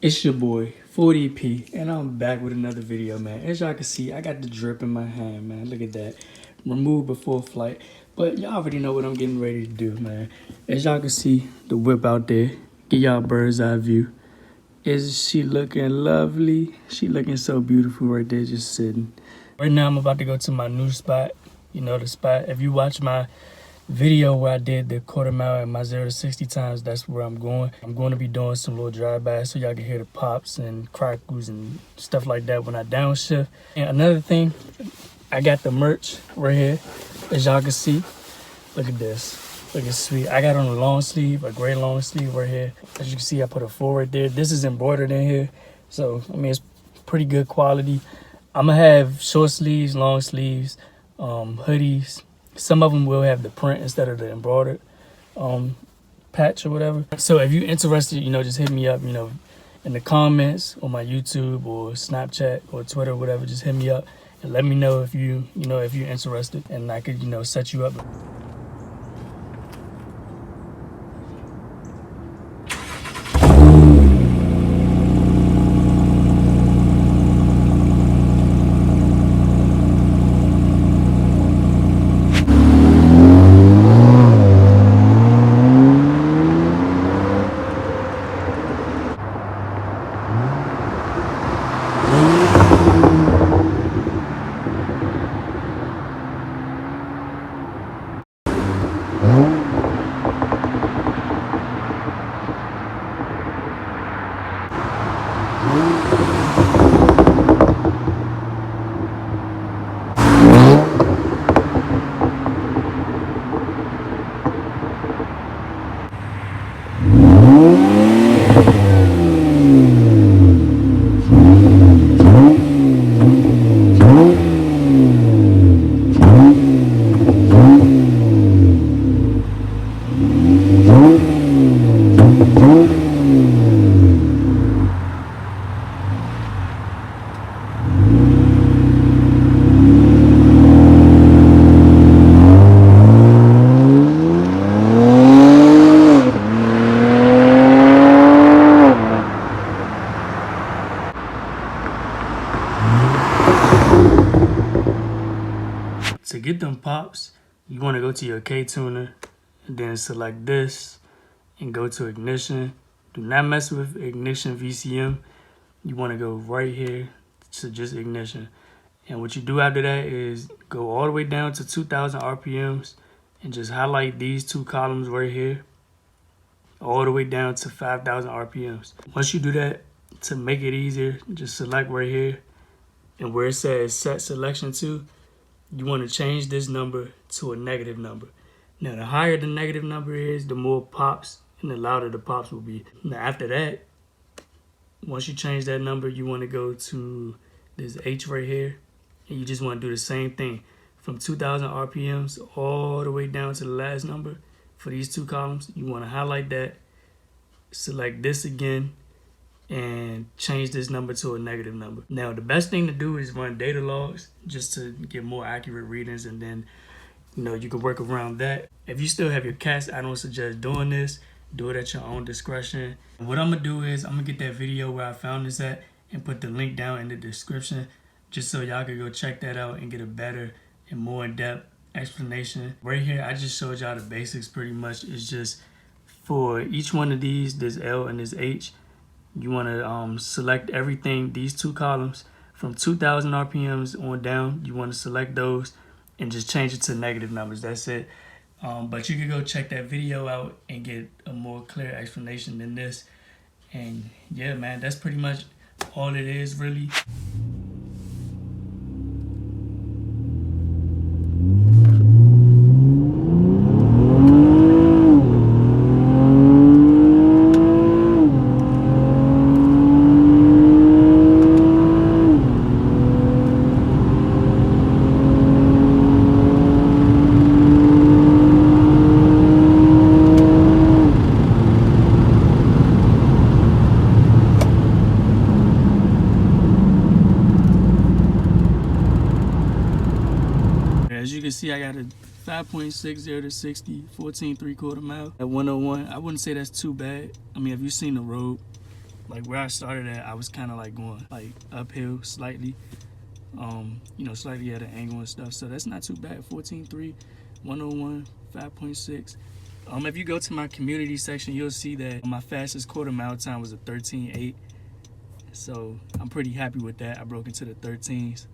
It's your boy 40p and I'm back with another video, man. As y'all can see, I got the drip in my hand, man. Look at that. Remove before flight. But y'all already know what I'm getting ready to do, man. As y'all can see, the whip out there. Give y'all a bird's eye view. Is she looking lovely? She looking so beautiful right there, just sitting. Right now I'm about to go to my new spot. You know the spot. If you watch my video where I did the quarter mile and my 0 to 60 times, that's where I'm going. I'm going to be doing some little drive-bys so y'all can hear the pops and crackles and stuff like that when I downshift. And another thing, I got the merch right here, as y'all can see. Look at this. Look at sweet. I got on a long sleeve, a gray long sleeve right here. As you can see, I put a 4 right there. This is embroidered in here. So, I mean, it's pretty good quality. I'm going to have short sleeves, long sleeves, hoodies. Some of them will have the print instead of the embroidered patch or whatever. So if you're interested, just hit me up, in the comments on my YouTube or Snapchat or Twitter or whatever. Just hit me up and let me know if if you're interested, and I could, set you up. To get them pops, you want to go to your K-tuner and then select this and go to ignition. Do not mess with ignition VCM. You want to go right here to just ignition. And what you do after that is go all the way down to 2,000 RPMs and just highlight these two columns right here all the way down to 5,000 RPMs. Once you do that, to make it easier, just select right here, and where it says set selection to, you want to change this number to a negative number. Now, the higher the negative number is, the more pops and the louder the pops will be. Now, after that, once you change that number, you want to go to this H right here, and you just want to do the same thing from 2,000 RPMs all the way down to the last number. For these two columns, you want to highlight that, select this again, and change this number to a negative number. Now, the best thing to do is run data logs just to get more accurate readings, and then you can work around that. If you still have your cats, I don't suggest doing this. Do it at your own discretion. What I'm gonna do is I'm gonna get that video where I found this at and put the link down in the description, just so y'all can go check that out and get a better and more in-depth explanation. Right here, I just showed y'all the basics pretty much. It's just for each one of these, this L and this H, you want to select everything, these two columns, from 2,000 RPMs on down. You want to select those and just change it to negative numbers. That's it. But you can go check that video out and get a more clear explanation than this. And yeah, man, that's pretty much all it is, really. As you can see, I got a 5.60 to 60, 14 3/4 mile at 101. I wouldn't say that's too bad. I mean, if you've seen the road, like where I started at, I was kind of like going like uphill slightly, you know, slightly at an angle and stuff. So that's not too bad. 14.3, 101, 5.6. If you go to my community section, you'll see that my fastest quarter mile time was a 13.8. So I'm pretty happy with that. I broke into the 13s.